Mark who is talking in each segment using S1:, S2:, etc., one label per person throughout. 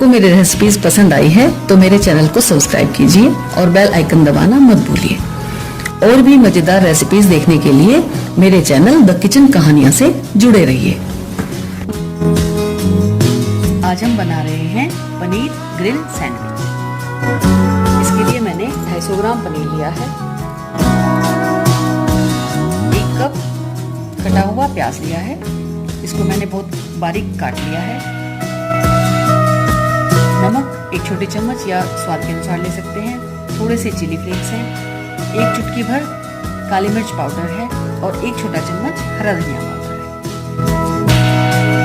S1: आपको मेरी रेसिपीज पसंद आई है तो मेरे चैनल को सब्सक्राइब कीजिए और बेल आइकन दबाना मत भूलिए। और भी मजेदार रेसिपीज देखने के लिए मेरे चैनल द किचन कहानियां से जुड़े रहिए। आज हम बना रहे हैं पनीर ग्रिल सैंडविच। इसके लिए मैंने 250 ग्राम पनीर लिया है, 1 कप कटा हुआ प्याज लिया है, इसको मैंने बहुत बारीक काट लिया है। नमक 1 छोटी चम्मच या स्वाद के अनुसार ले सकते हैं। थोड़े से चिली फ्लेक्स हैं, 1 चुटकी भर काली मिर्च पाउडर है और 1 छोटा चम्मच हरा धनिया पाउडर है।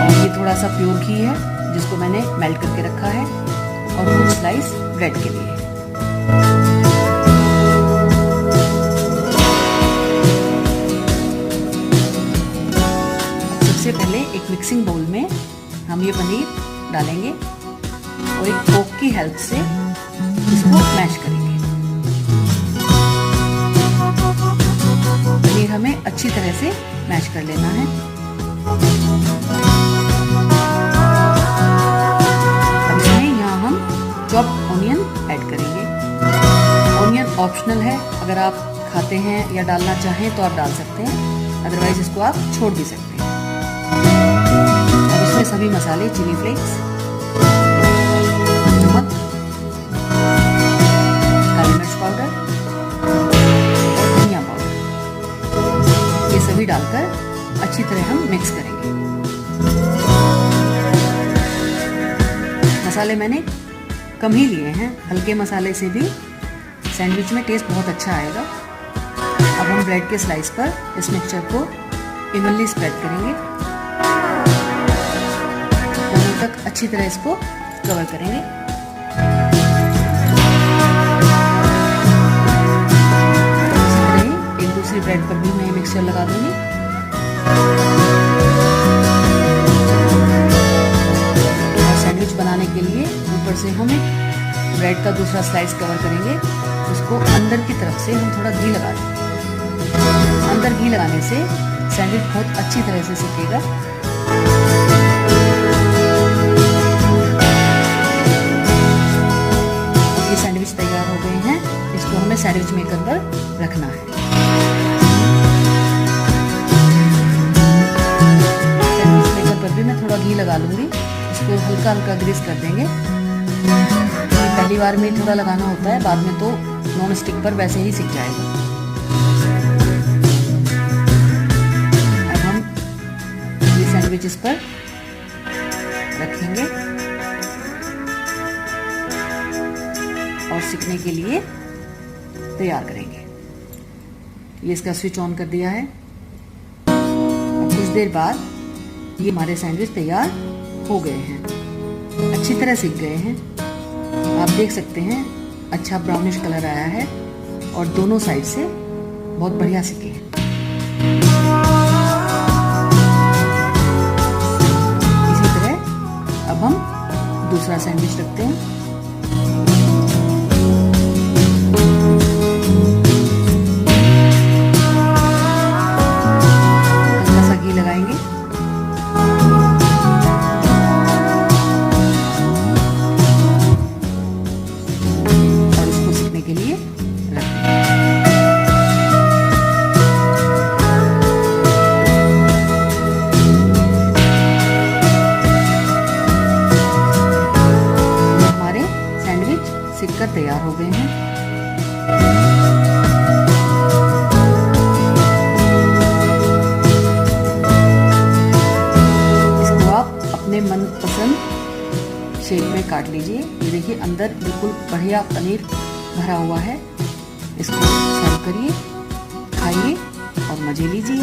S1: और ये थोड़ा सा प्योर घी है जिसको मैंने मेल्ट करके रखा है, और कुछ स्लाइस ब्रेड के लिए। सबसे पहले एक मिक्सिंग बाउल में हम ये पनीर डालेंगे और एक फोक की हेल्प से इसको मैश करेंगे। पनीर हमें अच्छी तरह से मैश कर लेना है। अब इसमें यहाँ हम चॉप्ड ऑनियन ऐड करेंगे। ऑनियन ऑप्शनल है, अगर आप खाते हैं या डालना चाहें तो आप डाल सकते हैं, अदरवाइज इसको आप छोड़ भी सकते हैं। अब इसमें सभी मसाले, चिली फ्लेक्स, नमक, काली मिर्च पाउडर और धनिया पाउडर, ये सभी डालकर अच्छी तरह हम मिक्स करेंगे। मसाले मैंने कम ही लिए हैं, हल्के मसाले से भी सैंडविच में टेस्ट बहुत अच्छा आएगा। अब हम ब्रेड के स्लाइस पर इस मिक्सचर को इवनली स्प्रेड करेंगे, दोनों तक अच्छी तरह इसको कवर करेंगे। इसी तरह एक दूसरी ब्रेड पर भी मैं मिक्सचर लगा दूंगी। और सैंडविच बनाने के लिए ऊपर से हम ब्रेड का दूसरा स्लाइस कवर करेंगे, उसको अंदर की तरफ से हम थोड़ा घी लगा देंगे। अंदर घी लगाने से सैंडविच बहुत अच्छी तरह से सिकेगा। ये सैंडविच तैयार हो गए हैं, इसको हमें सैंडविच मेकर पर रखना है। सैंडविच मेकर पर भी मैं थोड़ा घी लगा लूंगी, इसको हल्का हल्का ग्रीस कर देंगे। पहली बार में थोड़ा लगाना होता है, बाद में तो नॉन स्टिक पर वैसे ही सिक जाएगा। अब हम ये सैंडविच इस पर रखेंगे और सिकने के लिए तैयार करेंगे। ये इसका स्विच ऑन कर दिया है। अब कुछ देर बाद ये हमारे सैंडविच तैयार हो गए हैं, अच्छी तरह सिक गए हैं। आप देख सकते हैं अच्छा ब्राउनिश कलर आया है और दोनों साइड से बहुत बढ़िया सिके हैं। इसी तरह अब हम दूसरा सैंडविच रखते हैं। हल्का सा घी लगाएंगे के लिए हमारे सैंडविच सिककर तैयार हो गए हैं। इसको आप अपने मनपसंद शेप में काट लीजिए। ये देखिए अंदर बिल्कुल बढ़िया पनीर भरा हुआ है। इसको सर्व करिए, खाइए और मजे लीजिए।